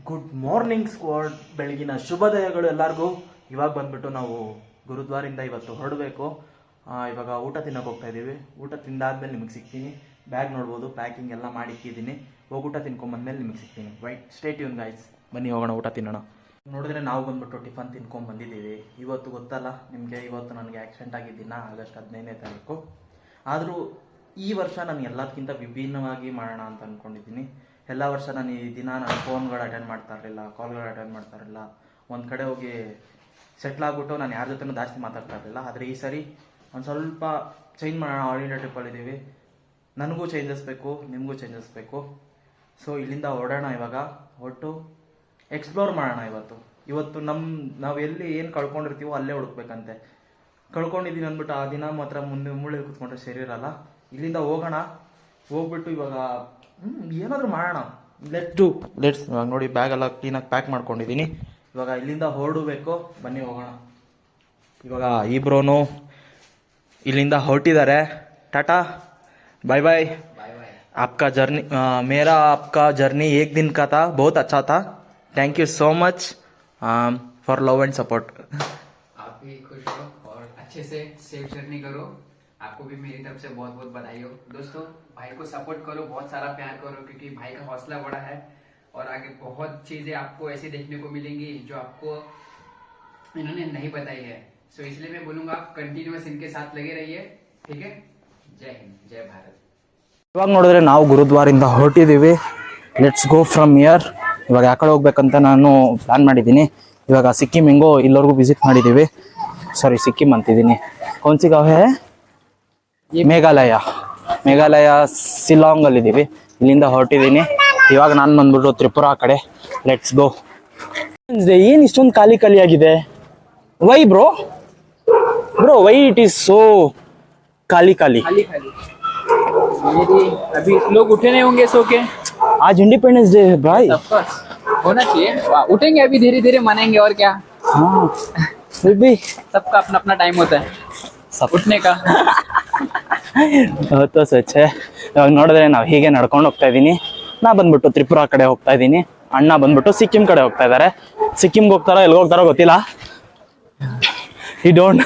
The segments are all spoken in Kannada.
ಗುಡ್ ಮಾರ್ನಿಂಗ್ ಸ್ಕ್ವಾಡ್, ಬೆಳಗಿನ ಶುಭೋದಯಗಳು ಎಲ್ಲರಿಗೂ. ಇವಾಗ ಬಂದ್ಬಿಟ್ಟು ನಾವು ಗುರುದ್ವಾರಿಂದ ಇವತ್ತು ಹೊರಡಬೇಕು. ಇವಾಗ ಊಟ ತಿನ್ನೋಕೆ ಹೋಗ್ತಾ ಇದ್ದೀವಿ. ಊಟ ತಿಂದಾದ್ಮೇಲೆ ನಿಮಗೆ ಸಿಗ್ತೀನಿ. ಬ್ಯಾಗ್ ನೋಡ್ಬೋದು, ಪ್ಯಾಕಿಂಗ್ ಎಲ್ಲ ಮಾಡಿಕ್ಕಿದ್ದೀನಿ. ಹೋಗಿ ಊಟ ತಿನ್ಕೊಂಬಂದ್ಮೇಲೆ ನಿಮಗೆ ಸಿಗ್ತೀನಿ. Right, stay tune guys. ಬನ್ನಿ ಹೋಗೋಣ, ಊಟ ತಿನ್ನೋಣ. ನೋಡಿದ್ರೆ ನಾವು ಬಂದ್ಬಿಟ್ಟು ಟಿಫನ್ ತಿನ್ಕೊಂಡು ಬಂದಿದ್ದೀವಿ. ಇವತ್ತು ಗೊತ್ತಲ್ಲ ನಿಮಗೆ, ಇವತ್ತು ನನಗೆ ಆಕ್ಸಿಡೆಂಟ್ ಆಗಿದ್ದಿನ ಆಗಸ್ಟ್ 15ನೇ ತಾರೀಕು. ಆದರೂ ಈ ವರ್ಷ ನಾನು ಎಲ್ಲದಕ್ಕಿಂತ ವಿಭಿನ್ನವಾಗಿ ಮಾಡೋಣ ಅಂತ ಅಂದ್ಕೊಂಡಿದ್ದೀನಿ. ಎಲ್ಲ ವರ್ಷ ನಾನು ಈ ದಿನ ನಾನು ಫೋನ್ಗಳು ಅಟೆಂಡ್ ಮಾಡ್ತಾ ಇರಲಿಲ್ಲ, ಕಾಲ್ಗಳು ಅಟೆಂಡ್ ಮಾಡ್ತಾ ಇರಲಿಲ್ಲ. ಒಂದು ಕಡೆ ಹೋಗಿ ಸೆಟ್ಲ್ ಆಗಿಬಿಟ್ಟು ನಾನು ಯಾರ ಜೊತೆನೂ ಜಾಸ್ತಿ ಮಾತಾಡ್ತಾ ಇರಲಿಲ್ಲ. ಆದರೆ ಈ ಸರಿ ಒಂದು ಸ್ವಲ್ಪ ಚೇಂಜ್ ಮಾಡೋಣ. ಆಲ್ ಇಂಡಿಯಾ ಟ್ರಿಪ್ಪಲ್ಲಿದ್ದೀವಿ, ನನಗೂ ಚೇಂಜಸ್ ಬೇಕು, ನಿಮಗೂ ಚೇಂಜಸ್ ಬೇಕು. ಸೊ ಇಲ್ಲಿಂದ ಹೊರಡೋಣ. ಇವಾಗ ಹೊರಟು ಎಕ್ಸ್ಪ್ಲೋರ್ ಮಾಡೋಣ. ಇವತ್ತು ನಾವು ಎಲ್ಲಿ ಏನು ಕಳ್ಕೊಂಡಿರ್ತೀವೋ ಅಲ್ಲೇ ಹುಡುಕ್ಬೇಕಂತೆ. ಕಳ್ಕೊಂಡಿದ್ದೀವಿ ಅಂದ್ಬಿಟ್ಟು ಆ ದಿನ ಮಾತ್ರ ಮುಂದೆ ಮೂಳೆ ಕೂತ್ಕೊಂಡ್ರೆ ಸರಿ ಇರಲ್ಲ. ಇಲ್ಲಿಂದ ಹೋಗೋಣ. ಹೋಗ್ಬಿಟ್ಟು ಇವಾಗ ಏನಾದರೂ ಮಾಡೋಣ. ಲೆಟ್ಸ್ ಇವಾಗ ನೋಡಿ, ಬ್ಯಾಗೆಲ್ಲ ಕ್ಲೀನಾಗಿ ಪ್ಯಾಕ್ ಮಾಡ್ಕೊಂಡಿದ್ದೀನಿ. ಇವಾಗ ಇಲ್ಲಿಂದ ಹೊರಡಬೇಕು. ಬನ್ನಿ ಹೋಗೋಣ. ಇವಾಗ ಇಬ್ರೋನು ಇಲ್ಲಿಂದ ಹೊರಟಿದ್ದಾರೆ. ಟಾಟಾ, ಬಾಯ್ ಬಾಯ್. आपका जर्नी मेरा आपका जर्नी एक दिन का था, बहुत अच्छा था. Thank you so much for love and support. आप भी खुश हो और अच्छे से सेफ जर्नी करो. आपको भी मेरी तरफ से बहुत बहुत बधाई हो. दोस्तों, भाई को सपोर्ट करो, बहुत सारा प्यार करो, क्योंकि भाई का हौसला बड़ा है और आगे बहुत चीजें आपको ऐसी देखने को मिलेंगी जो आपको इन्होंने नहीं बताई है. सो इसलिए मैं बोलूंगा, कंटिन्यूअस इनके साथ लगे रहिए. ठीक है. जय हिंद, जय भारत. ಇವಾಗ ನೋಡಿದ್ರೆ ನಾವು ಗುರುದ್ವಾರಿಂದ ಹೊರಟಿದ್ದೀವಿ. Let's go from here. ಇವಾಗ ಆ ಕಡೆ ಹೋಗ್ಬೇಕಂತ ನಾನು ಪ್ಲಾನ್ ಮಾಡಿದ್ದೀನಿ. ಇವಾಗ ಸಿಕ್ಕಿಂ ಹೆಂಗೋ ಇಲ್ಲವರೆಗೂ ವಿಸಿಟ್ ಮಾಡಿದ್ದೀವಿ. ಸಾರಿ, ಸಿಕ್ಕಿಂ ಅಂತಿದ್ದೀನಿ. ಕೌನ್ಸಿ ಗಾವ್ ಹೇ? ಮೇಘಾಲಯ ಶಿಲಾಂಗ್ ಅಲ್ಲಿದ್ದೀವಿ. ಇಲ್ಲಿಂದ ಹೊರಟಿದ್ದೀನಿ. ಇವಾಗ ನಾನು ಬಂದ್ಬಿಟ್ಟು ತ್ರಿಪುರಾ ಕಡೆ. Let's go. ಏನು ಇಷ್ಟೊಂದು ಖಾಲಿ ಆಗಿದೆ? Why bro why it is so ಖಾಲಿ? अभी लोग उठे नहीं होंगे सो के. आज इंडिपेंडेंस डे है भाई. होना चाहिए. उठेंगे अभी, धीरे धीरे मनाएंगे और क्या. हाँ, फिर भी सबका अपना अपना टाइम होता है सब उठने का. तो सच है. ಇವಾಗ ನೋಡಿದ್ರೆ ನಾವು ಹೀಗೆ ನಡ್ಕೊಂಡು ಹೋಗ್ತಾ ಇದ್ದೀನಿ. ನಾ ಬಂದ್ಬಿಟ್ಟು ತ್ರಿಪುರಾ ಕಡೆ ಹೋಗ್ತಾ ಇದ್ದೀನಿ. ಅಣ್ಣ ಬಂದ್ಬಿಟ್ಟು ಸಿಕ್ಕಿಂ ಕಡೆ ಹೋಗ್ತಾ ಇದ್ದಾರೆ. ಸಿಕ್ಕಿಂಗೆ ಹೋಗ್ತಾರೋ ಎಲ್ಲಿ ಹೋಗ್ತಾರೋ ಗೊತ್ತಿಲ್ಲ. ಈ ಡೋಂಟ್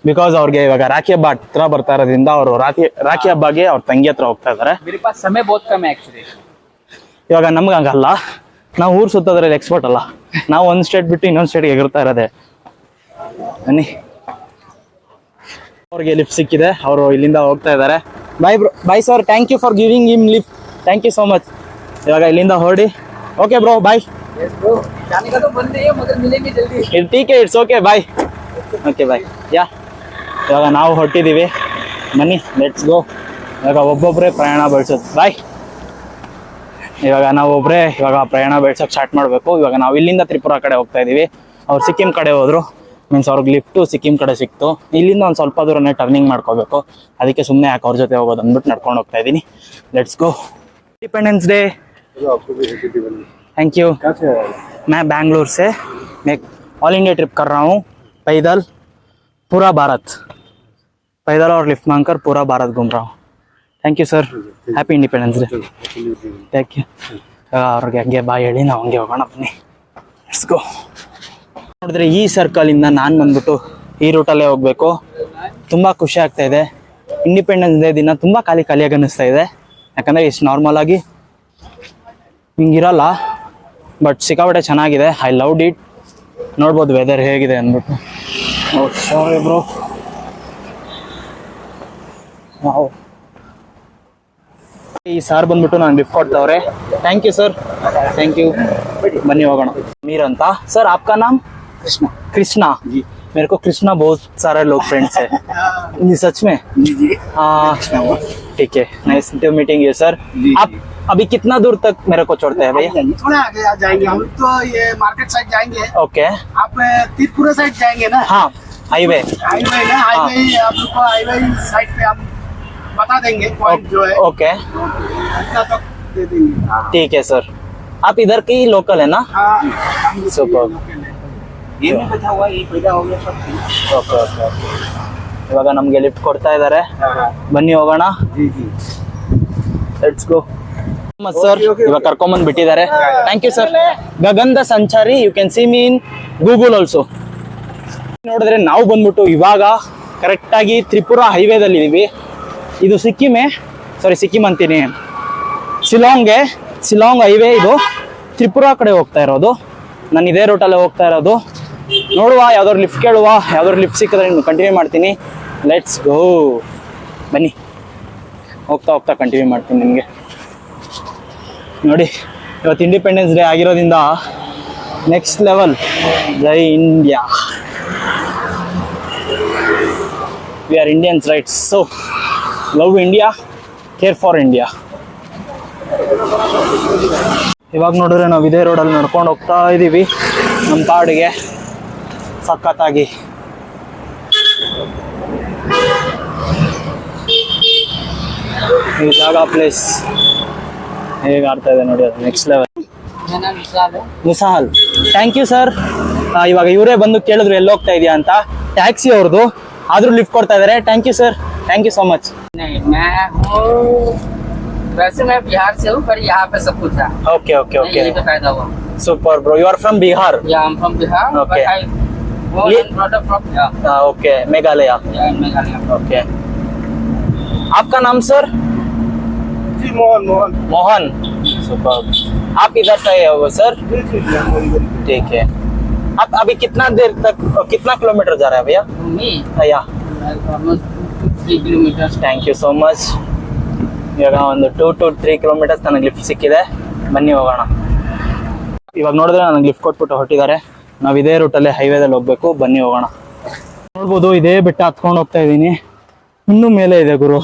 ಬಿಕಾಸ್ ಅವ್ರಿಗೆ ಇವಾಗ ರಾಖಿ ಹಬ್ಬ ಹತ್ರ ಬರ್ತಾ ಇರೋದ್ರಿಂದ ಅವರು ರಾಖಿ ಹಬ್ಬಗೆ ಅವ್ರ ತಂಗಿ ಹತ್ರ ಹೋಗ್ತಾ ಇದಾರೆ. ಸಮಯ ಬಹುತ್ ಕಮ್ಮಿ ಆಕ್ಚುಲಿ. ಇವಾಗ ನಮ್ಗೆ ಹಂಗಲ್ಲ, ನಾವು ಊರು ಸುತ್ತೋದ್ರಲ್ಲಿ ಎಕ್ಸ್ಪರ್ಟ್ ಅಲ್ಲ. ನಾವು ಒಂದು ಸ್ಟೇಟ್ ಬಿಟ್ಟು ಇನ್ನೊಂದು ಸ್ಟೇಟ್ಗೆ ಎಗರ್ತಾ ಇರೋದೆ. ಬನ್ನಿ, ಅವ್ರಿಗೆ ಲಿಫ್ಟ್ ಸಿಕ್ಕಿದೆ, ಅವರು ಇಲ್ಲಿಂದ ಹೋಗ್ತಾ ಇದ್ದಾರೆ. Bye sir, thank you for giving him lift. Thank you so much. ಇವಾಗ ಇಲ್ಲಿಂದ ಹೊರಡಿ. Okay bro, bye. ಟೀಕೆ, it's okay, bye. Okay bye. Yeah, ಇವಾಗ ನಾವು ಹೊರಟಿದ್ದೀವಿ. ಬನ್ನಿ, ಲೆಟ್ಸ್ ಗೋ. ಇವಾಗ ಒಬ್ಬೊಬ್ಬರೇ ಪ್ರಯಾಣ ಬೆಳೆಸೋದು. ಬಾಯ್. ಇವಾಗ ಪ್ರಯಾಣ ಬೆಳ್ಸೋಕೆ ಸ್ಟಾರ್ಟ್ ಮಾಡಬೇಕು. ಇವಾಗ ನಾವು ಇಲ್ಲಿಂದ ತ್ರಿಪುರಾ ಕಡೆ ಹೋಗ್ತಾ ಇದ್ದೀವಿ. ಅವ್ರು ಸಿಕ್ಕಿಂ ಕಡೆ ಹೋದ್ರು. ಮೀನ್ಸ್ ಅವ್ರಿಗೆ ಲಿಫ್ಟು ಸಿಕ್ಕಿಂ ಕಡೆ ಸಿಕ್ತು. ಇಲ್ಲಿಂದ ಒಂದು ಸ್ವಲ್ಪ ದೂರನೇ ಟರ್ನಿಂಗ್ ಮಾಡ್ಕೋಬೇಕು. ಅದಕ್ಕೆ ಸುಮ್ಮನೆ ಯಾಕೆ ಅವ್ರ ಜೊತೆ ಹೋಗೋದು ಅಂದ್ಬಿಟ್ಟು ನಡ್ಕೊಂಡು ಹೋಗ್ತಾ ಇದ್ದೀನಿ. Let's go. Independence day. Thank you. मैं बैंगलोर से ऑल इंडिया ट्रिप कर रहा हूँ. पैदल पूरा भारत, पैदल और लिफ्ट मांगकर पूरा भारत घूम रहा हूँ. Thank you sir. Happy independence day. Thank you. ಅವ್ರಿಗೆ ಹಂಗೆ ಬಾಯ್ ಹೇಳಿ ನಾವು ಹಂಗೆ ಹೋಗೋಣ. ಬನ್ನಿ, ಲೆಟ್ಸ್ ಗೋ. ನೋಡಿದ್ರೆ ಈ ಸರ್ಕಲಿಂದ ನಾನು ಬಂದ್ಬಿಟ್ಟು ಈ ರೂಟಲ್ಲೇ ಹೋಗಬೇಕು. ತುಂಬ ಖುಷಿ ಆಗ್ತಾ ಇದೆ. ಇಂಡಿಪೆಂಡೆನ್ಸ್ ಡೇ ದಿನ ತುಂಬ ಖಾಲಿಯಾಗಿ ಅನ್ನಿಸ್ತಾ ಇದೆ. ಯಾಕಂದರೆ ಇಷ್ಟು ನಾರ್ಮಲ್ ಆಗಿ ಹಿಂಗಿರಲ್ಲ. ಬಟ್ ಸಿಕ್ಕಾಪಟ್ಟೆ ಚೆನ್ನಾಗಿದೆ. I loved it. ನೋಡ್ಬೋದು ವೆದರ್ ಹೇಗಿದೆ ಅಂದ್ಬಿಟ್ಟು. Sorry bro. ಈ ಸಾರ್ ಬಂದ್ಬಿಟ್ಟು ನಾನು ಗಿಫ್ಟ್ ಕೊಡ್ತಾವ್ರೆ. Thank you sir. Thank you. ಬನ್ನಿ ಹೋಗೋಣ. मीर अंता. सर आपका नाम? कृष्णा जी. मेरे को कृष्णा बहुत सारे लोग फ्रेंड्स है. सच में? जी. हाँ, ठीक है. Nice to meeting you sir. आप अभी कितना दूर तक मेरे को छोड़ते हैं भैया? थोड़ा आगे आ जाएंगे हम तो, ये मार्केट साइड जाएंगे. ओके. आप तीरपुरा साइड जाएंगे ना? हाँ, हाईवे ना, हाईवे आप लोग को हाईवे साइड पे हम बता देंगे पॉइंट जो है. ओके, इतना तक दे देंगे. ठीक है सर. आप इधर की लोकल है ना? हाँ, सुपर. ये भी बैठा हुआ, ये पैदा हो गया सब. Okay okay okay. ಇವಾಗ ನಮಗೆ ಲಿಫ್ಟ್ ಕೊಡ್ತಾ ಇದ್ದಾರೆ. ಬನ್ನಿ ಹೋಗೋಣ. जी जी. Let's go. ಸರ್ ಇವಾಗ ಕರ್ಕೊಂಬಂದ್ ಬಿಟ್ಟಿದ್ದಾರೆ. Thank you sir. ಗಗನದ ಸಂಚಾರಿ, you can see me in Google also. ನೋಡಿದ್ರೆ ನಾವು ಬಂದ್ಬಿಟ್ಟು ಇವಾಗ ಕರೆಕ್ಟ್ ಆಗಿ ತ್ರಿಪುರಾ ಹೈವೇದಲ್ಲಿ ಇದೀವಿ. ಇದು ಸಿಕ್ಕಿಂ ಅಂತೀನಿ, ಶಿಲಾಂಗ್ ಹೈವೇ. ಇದು ತ್ರಿಪುರಾ ಕಡೆ ಹೋಗ್ತಾ ಇರೋದು. ನಾನು ಇದೇ ರೂಟಲ್ಲೇ ಹೋಗ್ತಾ ಇರೋದು. ನೋಡುವ, ಯಾವ್ದಾದ್ರು ಲಿಫ್ಟ್ ಕೇಳುವ, ಯಾವ್ದಾದ್ರು ಲಿಫ್ಟ್ ಸಿಕ್ಕಿದ್ರೆ ಇನ್ನು ಕಂಟಿನ್ಯೂ ಮಾಡ್ತೀನಿ. ಲೆಟ್ಸ್ ಗೋ, ಬನ್ನಿ. ಹೋಗ್ತಾ ಕಂಟಿನ್ಯೂ ಮಾಡ್ತೀನಿ. ನಿಮಗೆ ನೋಡಿ, ಇವತ್ತು ಇಂಡಿಪೆಂಡೆನ್ಸ್ ಡೇ ಆಗಿರೋದ್ರಿಂದ next level. Jai India. We are Indians, right? So love India, care for India. ಇವಾಗ ನೋಡಿದ್ರೆ ನಾವು ಇದೇ ರೋಡಲ್ಲಿ ನಡ್ಕೊಂಡು ಹೋಗ್ತಾ ಇದ್ದೀವಿ ನಮ್ಮ ಪಾಡಿಗೆ, ಸಖತ್ತಾಗಿ. ಈ ಜಾಗ, ಪ್ಲೇಸ್ ಹೇಗೆ ಆಡ್ತಾ ಇದೆ ನೋಡಿ, ಅದು ನೆಕ್ಸ್ಟ್ ಲೆವೆಲ್. ಮುಸಾಹಲ್, ಥ್ಯಾಂಕ್ ಯು ಸರ್. ಇವಾಗ ಇವರೇ ಬಂದು ಕೇಳಿದ್ರು ಎಲ್ಲಿ ಹೋಗ್ತಾ ಇದೆಯಾ ಅಂತ, ಟ್ಯಾಕ್ಸಿ ಅವ್ರದ್ದು, ಆದರೂ ಲಿಫ್ಟ್ ಕೊಡ್ತಾ ಇದ್ದಾರೆ. Thank you sir, thank you so much. वैसे मैं बिहार से हूँ, पर यहाँ पे सब कुछ है। ओके ओके ओके, यही तो फायदा हुआ। Super bro, you are from Bihar? Yeah, I'm from Bihar. Okay. But I born and brought up from yeah. Okay, Meghalaya. Yeah, in Meghalaya. Okay, आपका नाम सर? जी मोहन। मोहन, सुपर. आप इधर से आए हो सर? ठीक है. आप अभी कितना देर तक, कितना किलोमीटर जा रहे हैं भैया? Me, या almost 3 kilometers. Thank you so much. ಇವಾಗ ಒಂದು 2 to 3 ಕಿಲೋಮೀಟರ್ಸ್ ನನಗೆ ಲಿಫ್ಟ್ ಸಿಕ್ಕಿದೆ. ಬನ್ನಿ ಹೋಗೋಣ. ಇವಾಗ ನೋಡಿದ್ರೆ ನನಗೆ ಲಿಫ್ಟ್ ಕೊಟ್ಬಿಟ್ಟು ಹೊರಟಿದ್ದಾರೆ. ನಾವು ಇದೇ ರೂಟಲ್ಲೇ ಹೈವೇದಲ್ಲಿ ಹೋಗ್ಬೇಕು. ಬನ್ನಿ ಹೋಗೋಣ. ನೋಡ್ಬೋದು, ಇದೇ ಬೆಟ್ಟ ಹತ್ಕೊಂಡು ಹೋಗ್ತಾ ಇದ್ದೀನಿ. ಇನ್ನೂ ಮೇಲೆ ಇದೆ ಗುರು.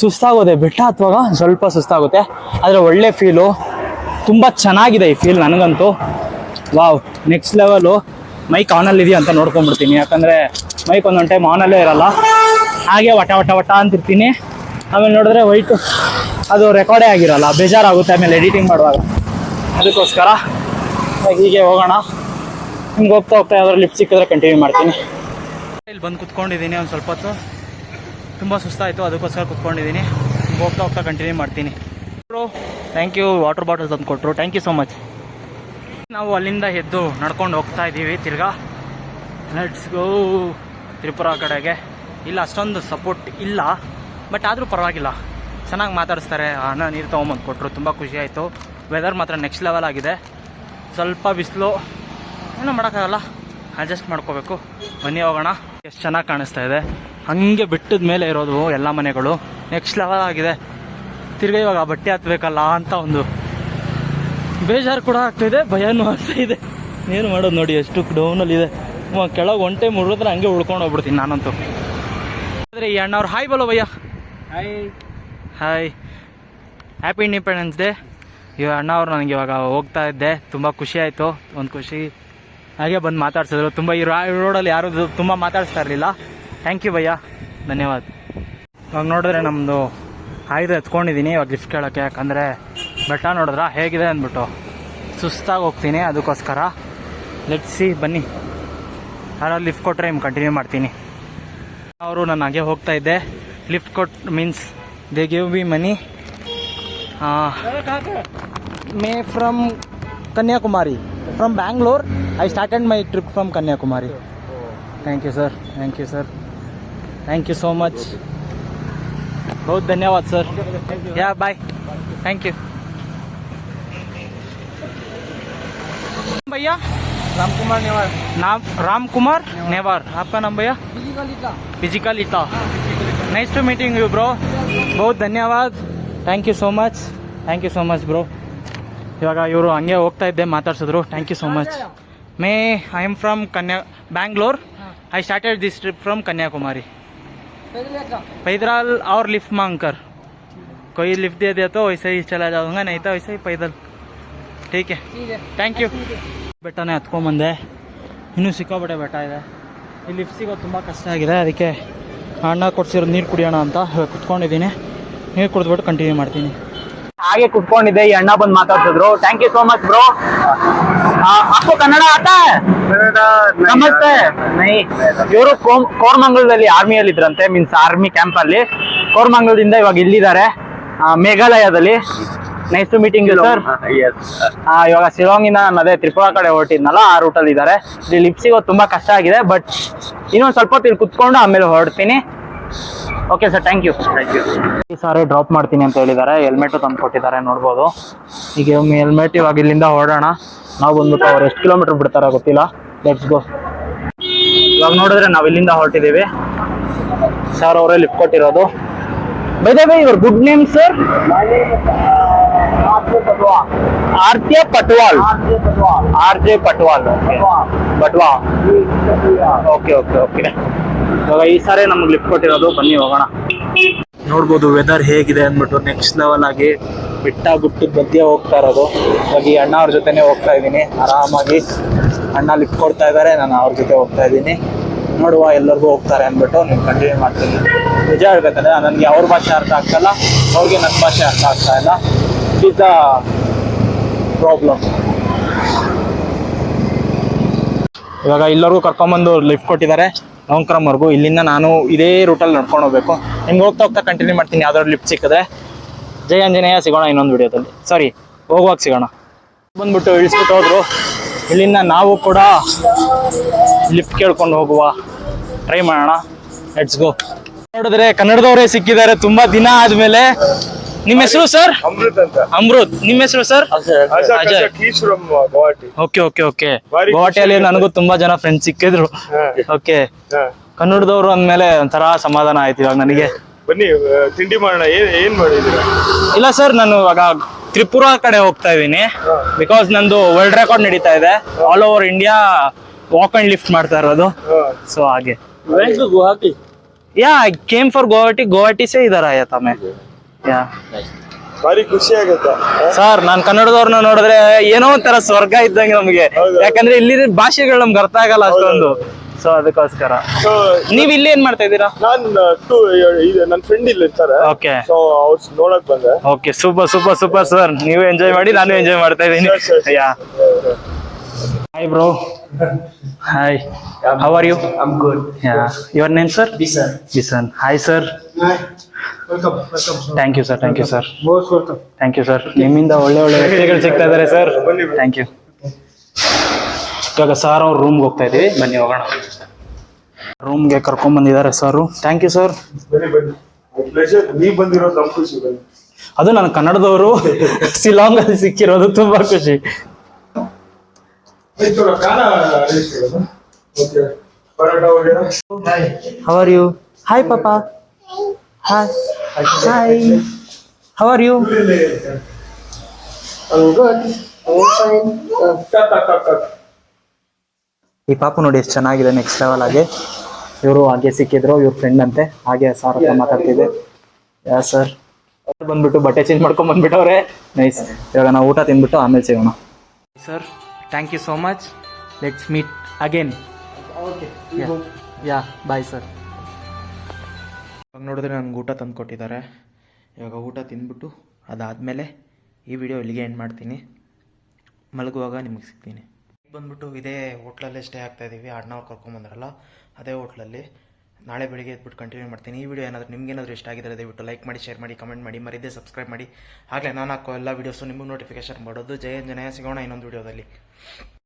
ಸುಸ್ತಾಗೋದೆ ಬೆಟ್ಟ ಹತ್ತುವಾಗ, ಸ್ವಲ್ಪ ಸುಸ್ತಾಗುತ್ತೆ. ಆದರೆ ಒಳ್ಳೆ ಫೀಲು, ತುಂಬ ಚೆನ್ನಾಗಿದೆ ಈ ಫೀಲ್ ನನಗಂತೂ. Wow, next level. ಮೈಕ್ ಆನಲ್ಲಿ ಇದೆಯಾ ಅಂತ ನೋಡ್ಕೊಂಡ್ಬಿಡ್ತೀನಿ, ಯಾಕಂದರೆ ಮೈಕ್ ಒಂದೊಂದು ಟೈಮ್ ಆನಲ್ಲೇ ಇರಲ್ಲ. ಹಾಗೆ ವಟ ಅಂತಿರ್ತೀನಿ. ಆಮೇಲೆ ನೋಡಿದ್ರೆ ವೈಟು ಅದು ರೆಕಾರ್ಡೇ ಆಗಿರಲ್ಲ, ಬೇಜಾರಾಗುತ್ತೆ ಆಮೇಲೆ ಎಡಿಟಿಂಗ್ ಮಾಡುವಾಗ. ಅದಕ್ಕೋಸ್ಕರ ಹೀಗೆ ಹೋಗೋಣ. ನಿಮ್ಗೆ ಹೋಗ್ತಾ ಯಾವ್ದಾದ್ರು ಲಿಫ್ಟ್ ಸಿಕ್ಕಿದ್ರೆ ಕಂಟಿನ್ಯೂ ಮಾಡ್ತೀನಿ. ಇಲ್ಲಿ ಬಂದು ಕುತ್ಕೊಂಡಿದ್ದೀನಿ ಒಂದು ಸ್ವಲ್ಪ ಹೊತ್ತು. ತುಂಬ ಸುಸ್ತಾಯಿತು, ಅದಕ್ಕೋಸ್ಕರ ಕುತ್ಕೊಂಡಿದ್ದೀನಿ. ಹೋಗ್ತಾ ಕಂಟಿನ್ಯೂ ಮಾಡ್ತೀನಿ. Thank you. ವಾಟರ್ ಬಾಟಲ್ ತಂದು ಕೊಟ್ಟರು, ಥ್ಯಾಂಕ್ ಯು ಸೋ ಮಚ್. ನಾವು ಅಲ್ಲಿಂದ ಎದ್ದು ನಡ್ಕೊಂಡು ಹೋಗ್ತಾ ಇದ್ದೀವಿ ತಿರ್ಗಾ. ಲೆಟ್ಸ್ ಗೋ ತ್ರಿಪುರಾ ಕಡೆಗೆ. ಇಲ್ಲ ಅಷ್ಟೊಂದು ಸಪೋರ್ಟ್ ಇಲ್ಲ, ಬಟ್ ಆದರೂ ಪರವಾಗಿಲ್ಲ, ಚೆನ್ನಾಗಿ ಮಾತಾಡಿಸ್ತಾರೆ. ಅಣ್ಣ ನೀರು ತೊಗೊಂಬಂದು ಕೊಟ್ಟರು, ತುಂಬ ಖುಷಿ ಆಯಿತು. ವೆದರ್ ಮಾತ್ರ ನೆಕ್ಸ್ಟ್ ಲೆವೆಲ್ ಆಗಿದೆ. ಸ್ವಲ್ಪ ಬಿಸಿಲು, ಏನೂ ಮಾಡೋಕ್ಕಾಗಲ್ಲ, ಅಡ್ಜಸ್ಟ್ ಮಾಡ್ಕೋಬೇಕು. ಬನ್ನಿ ಹೋಗೋಣ. ಎಷ್ಟು ಚೆನ್ನಾಗಿ ಕಾಣಿಸ್ತಾ ಇದೆ. ಹಾಗೆ ಬೆಟ್ಟದ ಮೇಲೆ ಇರೋದು ಎಲ್ಲ ಮನೆಗಳು. ನೆಕ್ಸ್ಟ್ ಲೆವೆಲ್ ಆಗಿದೆ. ತಿರ್ಗಿ ಇವಾಗ ಬಟ್ಟೆ ಹತ್ಬೇಕಲ್ಲ ಅಂತ ಒಂದು ಬೇಜಾರು ಕೂಡ ಆಗ್ತಾಯಿದೆ, ಭಯನೂ ಆಗ್ತಾಯಿದೆ. ಏನು ಮಾಡೋದು ನೋಡಿ, ಎಷ್ಟು ಡೌನಲ್ಲಿದೆ. ಕೆಳಗೆ ಒಂಟೆ ಮುರಿದ್ರೆ ಹಂಗೆ ಉಳ್ಕೊಂಡು ಹೋಗ್ಬಿಡ್ತೀನಿ ನಾನಂತೂ. ಆದರೆ ಈ ಅಣ್ಣವ್ರು ಹಾಯ್ ಬೋಲೋ ಭಯ್ಯ. Hi, happy independence day. ಇವಾಗ ಅಣ್ಣವ್ರು ನನಗೆ ಇವಾಗ ಹೋಗ್ತಾ ಇದ್ದೆ, ತುಂಬ ಖುಷಿ ಆಯಿತು. ಒಂದು ಖುಷಿ ಹಾಗೆ ಬಂದು ಮಾತಾಡ್ಸಿದ್ರು. ತುಂಬ ಈ ರೋಡಲ್ಲಿ ಯಾರು ತುಂಬ ಮಾತಾಡಿಸ್ತಾ ಇರಲಿಲ್ಲ. ಥ್ಯಾಂಕ್ ಯು ಭಯ್ಯ, ಧನ್ಯವಾದ. ಇವಾಗ ನೋಡಿದ್ರೆ ನಮ್ಮದು ಹಾಯ್ದು ಎತ್ಕೊಂಡಿದ್ದೀನಿ ಇವಾಗ ಲಿಫ್ಟ್ ಕೇಳೋಕ್ಕೆ, ಯಾಕಂದರೆ ಬೆಟ್ಟ ನೋಡಿದ್ರೆ ಹೇಗಿದೆ ಅಂದ್ಬಿಟ್ಟು ಸುಸ್ತಾಗಿ ಹೋಗ್ತೀನಿ. ಅದಕ್ಕೋಸ್ಕರ ಲೆಟ್ಸ್ ಸಿ, ಬನ್ನಿ. ಯಾರಾದ್ರು ಲಿಫ್ಟ್ ಕೊಟ್ಟರೆ ನಿಮ್ಗೆ ಕಂಟಿನ್ಯೂ ಮಾಡ್ತೀನಿ. ಅವರು ನಾನು ಹಾಗೆ ಹೋಗ್ತಾ ಇದ್ದೆ. ಲಿಫ್ಟ್ ಕೊಟ್ಟು means they give me money. Me from Kanyakumari, from Bangalore. I started my trip from Kanyakumari. Thank you sir, thank you sir, thank you so much. बहुत धन्यवाद सर. या बाय, थैंक यू भैया. रामकुमार नेवार. नाम रामकुमार नेवार. आपका नाम भैया? फिजिकलिता. Nice to meeting you bro. बहुत धन्यवाद. Thank you so much, thank you so much bro. ಇವಾಗ ಇವರು ಹಂಗೆ ಹೋಗ್ತಾ ಇದ್ದೆ, ಮಾತಾಡ್ಸಿದ್ರು. Thank you so much. May I am from Bangalore. I started this trip from Kanyakumari. पैदल और लिफ्ट मांग कर, कोई लिफ्ट दे दे तो वैसे ही चला जाऊंगा, नहीं तो वैसे ही पैदल. ठीक है, ಥ್ಯಾಂಕ್ ಯು. ಬೆಟ್ಟನೇ ಹತ್ಕೊಂಬಂದೆ. ಇನ್ನೂ ಸಿಕ್ಕಾಪಟ್ಟೆ ಬೆಟ್ಟ ಇದೆ. ಈ ಲಿಫ್ಟ್ ಸಿಗೋದು ತುಂಬ ಕಷ್ಟ ಆಗಿದೆ. ಅದಕ್ಕೆ ಅಣ್ಣ ಕೊಡ್ಸಿರೋ ನೀರು ಕುಡಿಯೋಣ ಅಂತ ಕುತ್ಕೊಂಡಿದ್ದೀನಿ. ನೀರು ಕುಡಿದ್ಬಿಟ್ಟು ಕಂಟಿನ್ಯೂ ಮಾಡ್ತೀನಿ. ಹಾಗೆ ಕುತ್ಕೊಂಡಿದ್ದೆ, ಈ ಅಣ್ಣ ಬಂದು ಮಾತಾಡ್ತಿದ್ರು. Thank you so much bro. आपको ಕನ್ನಡ आता है? ನಮಸ್ತೆ. ಇವರು ಕೋರಮಂಗಲದಲ್ಲಿ ಆರ್ಮಿಯಲ್ಲಿ ಇದ್ರಂತೆ, ಮೀನ್ಸ್ ಆರ್ಮಿ ಕ್ಯಾಂಪ್ ಅಲ್ಲಿ. ಕೋರಮಂಗಲದಿಂದ ಇವಾಗ ಇಲ್ಲಿದ್ದಾರೆ ಮೇಘಾಲಯದಲ್ಲಿ. Nice to meeting you sir. ಇವಾಗ ಶಿಲಾಂಗಿಂದ ನಾನು ಅದೇ ತ್ರಿಪುರ ಕಡೆ ಹೊರಟಿದ್ನಲ್ಲ, ಆ ರೂಟಲ್ಲಿ ಇದ್ದಾರೆ. ಇಲ್ಲಿ ಲಿಫ್ಟ್ ಸಿಗೋದು ತುಂಬ ಕಷ್ಟ ಆಗಿದೆ, ಬಟ್ ಇನ್ನೊಂದು ಸ್ವಲ್ಪ ಹೊತ್ತು ಇಲ್ಲಿ ಕುತ್ಕೊಂಡು ಆಮೇಲೆ ಹೊರಡ್ತೀನಿ. Okay sir, thank you. ಈ ಸಾರಿ ಡ್ರಾಪ್ ಮಾಡ್ತೀನಿ ಅಂತ ಹೇಳಿದ್ದಾರೆ. ಹೆಲ್ಮೆಟ್ ತಂದು ಕೊಟ್ಟಿದ್ದಾರೆ, ನೋಡ್ಬೋದು. ಈಗ ಹೆಲ್ಮೆಟ್ ಇವಾಗ ಇಲ್ಲಿಂದ ಹೊರಡೋಣ. ನಾವು ಬಂದ್ಬಿಟ್ಟು ಅವ್ರು ಎಷ್ಟು ಕಿಲೋಮೀಟರ್ ಬಿಡ್ತಾರೋ ಗೊತ್ತಿಲ್ಲ. Let's go. ಇವಾಗ ನೋಡಿದ್ರೆ ನಾವು ಇಲ್ಲಿಂದ ಹೊರಟಿದ್ದೀವಿ. ಸರ್ ಅವರೇ ಲಿಫ್ಟ್ ಕೊಟ್ಟಿರೋದು. By the way, your good name sir? Arthya Patwal. RJ. Patwal. ಬಟ್ವಾ. Okay okay okay. ಇವಾಗ ಈ ಸಾರಿ ನಮ್ಗೆ ಲಿಫ್ಟ್ ಕೊಟ್ಟಿರೋದು. ಬನ್ನಿ ಹೋಗೋಣ. ನೋಡ್ಬೋದು ವೆದರ್ ಹೇಗಿದೆ ಅಂದ್ಬಿಟ್ಟು ನೆಕ್ಸ್ಟ್ ಲೆವೆಲ್ ಆಗಿ ಬೆಟ್ಟ ಗುಟ್ಟದ ಮಧ್ಯೆ ಹೋಗ್ತಾ ಇರೋದು. ಇವಾಗ ಈ ಅಣ್ಣ ಅವ್ರ ಜೊತೆನೆ ಹೋಗ್ತಾ ಇದ್ದೀನಿ ಆರಾಮಾಗಿ. ಅಣ್ಣ ಲಿಫ್ಟ್ ಕೊಡ್ತಾ ಇದ್ದಾರೆ, ನಾನು ಅವ್ರ ಜೊತೆ ಹೋಗ್ತಾ ಇದ್ದೀನಿ. ನೋಡುವ ಎಲ್ಲರಿಗೂ ಹೋಗ್ತಾರೆ ಅಂದ್ಬಿಟ್ಟು ನೀವು ಕಂಟಿನ್ಯೂ ಮಾಡ್ತೀನಿ. ನಿಜ ಹೇಳ್ಬೇಕಂದ್ರೆ ನನಗೆ ಅವ್ರ ಭಾಷೆ ಅರ್ಥ ಆಗ್ತಾಯಿಲ್ಲ, ಅವ್ರಿಗೆ ನನ್ನ ಭಾಷೆ ಅರ್ಥ ಆಗ್ತಾ ಇಲ್ಲ. It is the problem. ಇವಾಗ ಎಲ್ಲರಿಗೂ ಕರ್ಕೊಂಬಂದು ಲಿಫ್ಟ್ ಕೊಟ್ಟಿದ್ದಾರೆ ನೌಕ್ರಮ್ವರೆಗೂ. ಇಲ್ಲಿಂದ ನಾನು ಇದೇ ರೂಟಲ್ಲಿ ನಡ್ಕೊಂಡು ಹೋಗ್ಬೇಕು. ನಿಮ್ಗೆ ಹೋಗ್ತಾ ಹೋಗ್ತಾ ಕಂಟಿನ್ಯೂ ಮಾಡ್ತೀನಿ. ಯಾವ್ದಾದ್ರು ಲಿಫ್ಟ್ ಸಿಕ್ಕಿದ್ರೆ. ಜೈ ಆಂಜನೇಯ. ಸಿಗೋಣ ಇನ್ನೊಂದು ವಿಡಿಯೋದಲ್ಲಿ. ಸಾರಿ, ಹೋಗುವಾಗ ಸಿಗೋಣ. ಬಂದ್ಬಿಟ್ಟು ಇಳಿಸ್ಬಿಟ್ಟು ಹೋದ್ರು. ಇಲ್ಲಿಂದ ನಾವು ಕೂಡ ಲಿಫ್ಟ್ ಕೇಳ್ಕೊಂಡು ಹೋಗುವ ಟ್ರೈ ಮಾಡೋಣ. Let's go. ನೋಡಿದ್ರೆ ಕನ್ನಡದವರೇ ಸಿಕ್ಕಿದ್ದಾರೆ ತುಂಬಾ ದಿನ ಆದ್ಮೇಲೆ. ನಿಮ್ಮ ಹೆಸರು ಸರ್? ಅಮೃತ್ ಅಂತ. ಅಮೃತ್. ನಿಮ್ಮ ಹೆಸರು sir? Ajay. He's from Guwahati. Okay okay okay. ಗುವಾಹಟಿಯಲ್ಲಿ ನನಗೂ ತುಂಬಾ ಜನ ಫ್ರೆಂಡ್ಸ್ ಸಿಕ್ಕಿದ್ರು. ಓಕೆ. ಕನ್ನಡದವರು ಅಂದ್ಮೇಲೆ ಒಂಥರ ಸಮಾಧಾನ ಆಯ್ತು ಇವಾಗ ನನಗೆ. ಬನ್ನಿ ತಿಂಡಿ ಮಾಡೋಣ. ಏನ್ ಮಾಡಿದೀರಾ? ಇಲ್ಲ ಸರ್, ನಾನು ಇವಾಗ ತ್ರಿಪುರ ಕಡೆ ಹೋಗ್ತಾ ಇದ್ದೀನಿ. ಬಿಕಾಸ್ ನಂದು ವರ್ಲ್ಡ್ ರೆಕಾರ್ಡ್ ನಡೀತಾ ಇದೆ. All over India walk and lift ಮಾಡ್ತಾ ಇರೋದು. ಸೊ ಹಾಗೆ. Guwahati. Yeah, I came for Guwahati. Guwahati ಸೇ ಇದರ ಆಯಾ ತಮೆ. ಯಾ, ಭಾರಿ ಖುಷಿ ಆಗತ್ತಾ ಸರ್? ನಾನ್ ಕನ್ನಡದವ್ರನ್ನ ನೋಡಿದ್ರೆ ಏನೋ ಒಂಥರ ಸ್ವರ್ಗ ಇದ್ದಂಗೆ ನಮ್ಗೆ. ಯಾಕಂದ್ರೆ ಇಲ್ಲಿ ಭಾಷೆಗಳು ನಮ್ಗೆ ಅರ್ಥ ಆಗಲ್ಲ ಅಷ್ಟೊಂದು. ಸೊ ಅದಕ್ಕೋಸ್ಕರ. ನೀವ್ ಇಲ್ಲಿ ಏನ್ ಮಾಡ್ತಾ ಇದ್ದೀರಾ? ನನ್ನ ಫ್ರೆಂಡ್ ಇಲ್ಲಿ ಇರ್ತಾರೆ. ಓಕೆ. ಸೊ ಅವ್ರು ನೋಡಕ್ ಬಂದೆ. Okay, super super super sir. ನೀವು ಎಂಜಾಯ್ ಮಾಡಿ, ನಾನು ಎಂಜಾಯ್ ಮಾಡ್ತಾ ಇದ್ದೀನಿ. ಯಾ. Hi bro. Hi. How are you? I'm good. Yeah. Your name sir? Bisan. Bisan. Hi sir. Hi. Welcome. Welcome. Thank you sir. Thank you sir. Most welcome. Thank you sir. ನಿಮ್ಮಿಂದ ಒಳ್ಳೆ ಒಳ್ಳೆ ವ್ಯಕ್ತಿಗಳು ಸಿಗ್ತಾ ಇದ್ದಾರೆ ಸರ್. Thank you. ಇವಾಗ ಸರ್ ಅವ್ರ ರೂಮ್ಗೆ ಹೋಗ್ತಾ ಇದೀವಿ. ಬನ್ನಿ ಹೋಗೋಣ. ರೂಮ್ಗೆ ಕರ್ಕೊಂಡ್ ಬಂದಿದ್ದಾರೆ ಸರ್. Thank you sir. ಬನ್ನಿ ಬನ್ನಿ. ಪ್ಲೆಜರ್. ನೀವ್ ಬಂದಿರೋದು ನಮ್ ಖುಷಿ. ಬನ್ನಿ. ಅದು ನನ್ನ ಕನ್ನಡದವರು ಶಿಲಾಂಗ್ ಅಲ್ಲಿ ಸಿಕ್ಕಿರೋದು ತುಂಬಾ ಖುಷಿ. How are you? Hi Papa. Hi. Hi. How are you? I'm good. I'm fine. ಈ ಪಾಪು ನೋಡಿ ಎಷ್ಟು ಚೆನ್ನಾಗಿದೆ, ನೆಕ್ಸ್ಟ್ ಲೆವೆಲ್ ಆಗಿ. ಇವರು ಹಾಗೆ ಸಿಕ್ಕಿದ್ರು, ಇವ್ರ ಫ್ರೆಂಡ್ ಅಂತೆ. ಹಾಗೆ ಸರ್ ಹತ್ರ ಮಾತಾಡ್ತಿದ್ದೆ. ಯಾ ಸರ್. ಬಂದ್ಬಿಟ್ಟು ಬಟ್ಟೆ ಚೇಂಜ್ ಮಾಡ್ಕೊಂಡ್ ಬಂದ್ಬಿಟ್ಟವ್ರೆ. ನೈಸ್. ಇವಾಗ ನಾವು ಊಟ ತಿಂದ್ಬಿಟ್ಟು ಆಮೇಲೆ ಸಿಗೋಣ. Sir, thank you so much. Let's meet again. Okay. Yeah, bye sir. ಇವಾಗ ನೋಡಿದ್ರೆ ನನಗೆ ಊಟ ತಂದು ಕೊಟ್ಟಿದ್ದಾರೆ. ಇವಾಗ ಊಟ ತಿಂದ್ಬಿಟ್ಟು ಅದಾದಮೇಲೆ ಈ ವಿಡಿಯೋ ಇಲ್ಲಿಗೆ ಎಂಡ್ ಮಾಡ್ತೀನಿ. ಮಲಗುವಾಗ ನಿಮಗೆ ಸಿಗ್ತೀನಿ. ಬಂದ್ಬಿಟ್ಟು ಇದೇ ಹೋಟ್ಲಲ್ಲೇ ಸ್ಟೇ ಆಗ್ತಾ ಇದ್ದೀವಿ. ಅಣ್ಣವ್ರು ಕರ್ಕೊಂಬಂದ್ರಲ್ಲ, ಅದೇ ಹೋಟ್ಲಲ್ಲಿ. ನಾಳೆ ಬೆಳಿಗ್ಗೆ ಎದ್ಬಿಟ್ಟು ಕಂಟಿನ್ಯೂ ಮಾಡ್ತೀನಿ. ಈ ವಿಡಿಯೋ ಏನಾದರೂ ನಿಮ್ಗೇನಾದರೂ ಇಷ್ಟ ಆಗಿದ್ರೆ ದಯವಿಟ್ಟು ಲೈಕ್ ಮಾಡಿ, ಶೇರ್ ಮಾಡಿ, ಕಮೆಂಟ್ ಮಾಡಿ, ಮರಿದೇ ಸಬ್ಸ್ಕ್ರೈಬ್ ಮಾಡಿ. ಆಗಲೇ ನಾನು ಹಾಕೋ ಎಲ್ಲ ವೀಡಿಯೋಸು ನಿಮಗೆ ನೋಟಿಫಿಕೇಶನ್ ಮಾಡೋದು. ಜಯ ಆಂಜನೇಯ. ಸಿಗೋಣ ಇನ್ನೊಂದು ವಿಡಿಯೋದಲ್ಲಿ.